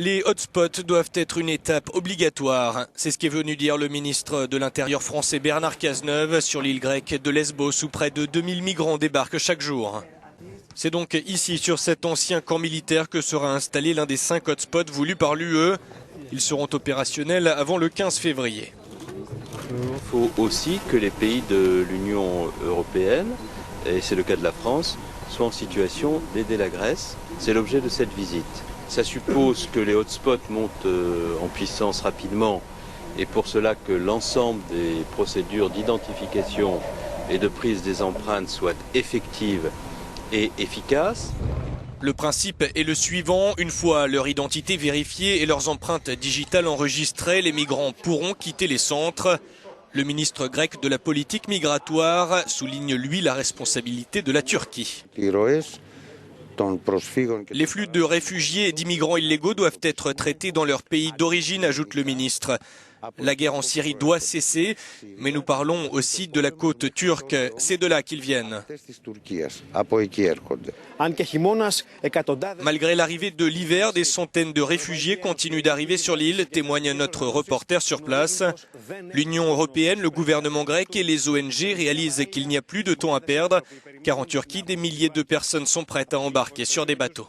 Les hotspots doivent être une étape obligatoire. C'est ce qu'est venu dire le ministre de l'Intérieur français Bernard Cazeneuve sur l'île grecque de Lesbos où près de 2000 migrants débarquent chaque jour. C'est donc ici, sur cet ancien camp militaire, que sera installé l'un des 5 hotspots voulus par l'UE. Ils seront opérationnels avant le 15 février. Il faut aussi que les pays de l'Union européenne, et c'est le cas de la France, soient en situation d'aider la Grèce. C'est l'objet de cette visite. Ça suppose que les hotspots montent en puissance rapidement et pour cela que l'ensemble des procédures d'identification et de prise des empreintes soient effectives et efficaces. Le principe est le suivant, une fois leur identité vérifiée et leurs empreintes digitales enregistrées, les migrants pourront quitter les centres. Le ministre grec de la politique migratoire souligne lui la responsabilité de la Turquie. Les flux de réfugiés et d'immigrants illégaux doivent être traités dans leur pays d'origine, ajoute le ministre. La guerre en Syrie doit cesser, mais nous parlons aussi de la côte turque. C'est de là qu'ils viennent. Malgré l'arrivée de l'hiver, des centaines de réfugiés continuent d'arriver sur l'île, témoigne notre reporter sur place. L'Union européenne, le gouvernement grec et les ONG réalisent qu'il n'y a plus de temps à perdre, car en Turquie, des milliers de personnes sont prêtes à embarquer sur des bateaux.